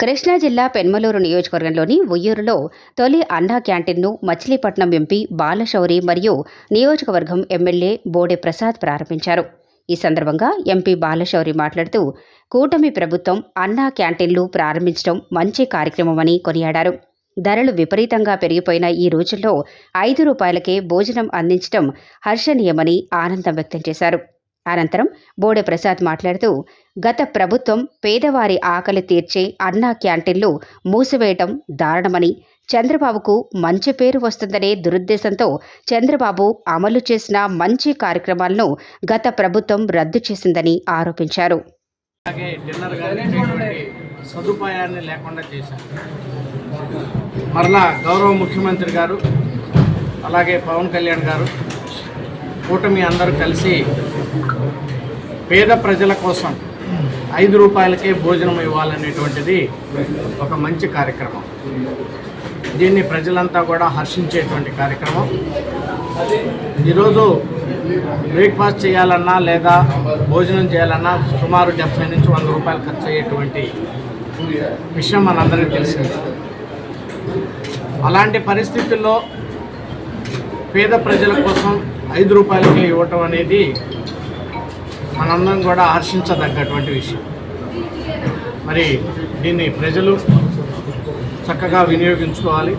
కృష్ణా జిల్లా పెన్మలూరు నియోజకవర్గంలోని ఉయ్యూరులో తొలి అన్నా క్యాంటీన్ను మచిలీపట్నం ఎంపీ బాలశౌరి మరియు నియోజకవర్గం ఎమ్మెల్యే బోడే ప్రసాద్ ప్రారంభించారు. ఈ సందర్భంగా ఎంపీ బాలశౌరి మాట్లాడుతూ కూటమి ప్రభుత్వం అన్నా క్యాంటీన్లు ప్రారంభించడం మంచి కార్యక్రమమని కొనియాడారు. ధరలు విపరీతంగా పెరిగిపోయిన ఈ రోజుల్లో ₹5కే భోజనం అందించడం హర్షణీయమని ఆనందం వ్యక్తం చేశారు. అనంతరం బోడే ప్రసాద్ మాట్లాడుతూ గత ప్రభుత్వం పేదవారి ఆకలి తీర్చే అన్నా క్యాంటీన్లు మూసివేయటం దారుణమని, చంద్రబాబుకు మంచి పేరు వస్తుందనే దురుద్దేశంతో చంద్రబాబు అమలు చేసిన మంచి కార్యక్రమాలను గత ప్రభుత్వం రద్దు చేసిందని ఆరోపించారు. సదుపాయాన్ని లేకుండా చేశారు. మరలా గౌరవ ముఖ్యమంత్రి గారు అలాగే పవన్ కళ్యాణ్ గారు కూటమి అందరూ కలిసి పేద ప్రజల కోసం ₹5కే భోజనం ఇవ్వాలనేటువంటిది ఒక మంచి కార్యక్రమం. దీన్ని ప్రజలంతా కూడా హర్షించేటువంటి కార్యక్రమం. ఈరోజు బ్రేక్ఫాస్ట్ చేయాలన్నా లేదా భోజనం చేయాలన్నా సుమారు ₹70 నుంచి ₹100 ఖర్చు అయ్యేటువంటి విషయం మనందరికీ తెలిసింది. అలాంటి పరిస్థితుల్లో పేద ప్రజల కోసం ₹5కే ఇవ్వటం అనేది మనందరం కూడా హర్షించదగ్గటువంటి విషయం. మరి దీన్ని ప్రజలు చక్కగా వినియోగించుకోవాలి.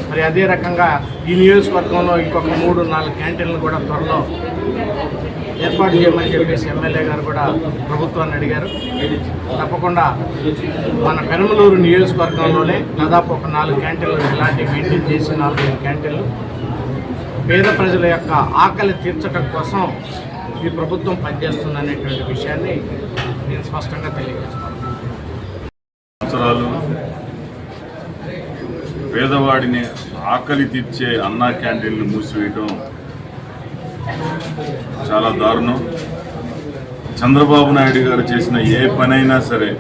మరి అదే రకంగా ఈ నియోజకవర్గంలో ఇంకొక 3-4 క్యాంటీన్లు కూడా త్వరలో ఏర్పాటు చేయమని చెప్పేసి ఎమ్మెల్యే గారు కూడా ప్రభుత్వాన్ని అడిగారు. తప్పకుండా మన పెనమలూరు నియోజకవర్గంలోనే దాదాపు ఒక 4 క్యాంటీన్లు ఇలాంటి మెయింటైన్ చేసి 4-5 క్యాంటీన్లు పేద ప్రజల యొక్క ఆకలి తీర్చడం కోసం ఈ ప్రభుత్వం పనిచేస్తుందనేటువంటి విషయాన్ని నేను స్పష్టంగా తెలియజేస్తున్నాను. పేదవాడిని ఆకలి తీర్చే అన్నా క్యాంటీన్లు మూసివేయడం చాలా దారుణం. చంద్రబాబు నాయుడు గారు చేసిన ఏ పనైనా సరే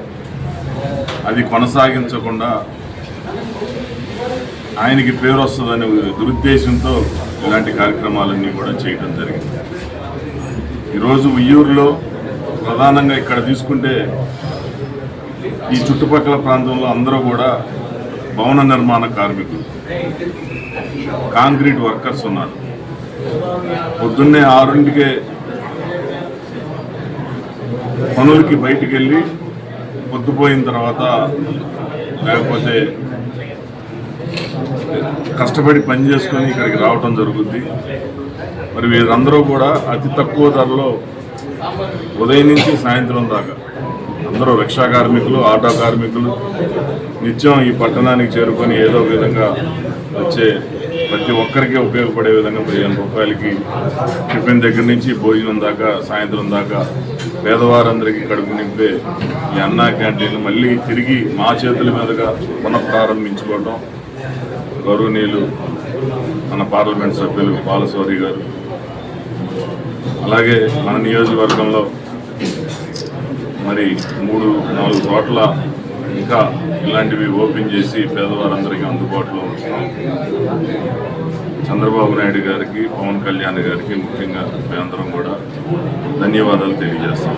అది కొనసాగించకుండా ఆయనకి పేరు వస్తుందనే దురుద్దేశంతో ఇలాంటి కార్యక్రమాలన్నీ కూడా చేయడం జరిగింది. ఈరోజు ఉయ్యూరులో ప్రధానంగా ఇక్కడ తీసుకుంటే ఈ చుట్టుపక్కల ప్రాంతంలో అందరూ కూడా భవన నిర్మాణ కార్మికులు, కాంక్రీట్ వర్కర్స్ ఉన్నారు. పొద్దున్నే 6కే పనులకి బయటికి వెళ్ళి పొద్దుపోయిన తర్వాత లేకపోతే కష్టపడి పని చేసుకొని ఇక్కడికి రావటం జరుగుద్ది. మరి వీరందరూ కూడా అతి తక్కువ ధరలో ఉదయం నుంచి సాయంత్రం దాకా అందరూ రిక్షా కార్మికులు, ఆటో కార్మికులు నిత్యం ఈ పట్టణానికి చేరుకొని ఏదో విధంగా వచ్చే ప్రతి ఒక్కరికి ఉపయోగపడే విధంగా ₹15కి టిఫిన్ దగ్గర నుంచి భోజనం దాకా సాయంత్రం దాకా పేదవారందరికీ కడుపు నింపే ఈ అన్నా క్యాంటీన్ మళ్ళీ తిరిగి మా చేతుల మీదుగా పునఃప్రారంభించుకోవడం గౌరవనీయులు మన పార్లమెంట్ సభ్యులు బాలశౌరి గారు, అలాగే మన నియోజకవర్గంలో మరి 3-4 చోట్ల ఇంకా ఇలాంటివి ఓపెన్ చేసి పేదవారందరికీ అందుబాటులో ఉంచుతాం. చంద్రబాబు నాయుడు గారికి, పవన్ కళ్యాణ్ గారికి ముఖ్యంగా మేమందరం కూడా ధన్యవాదాలు తెలియజేస్తాం.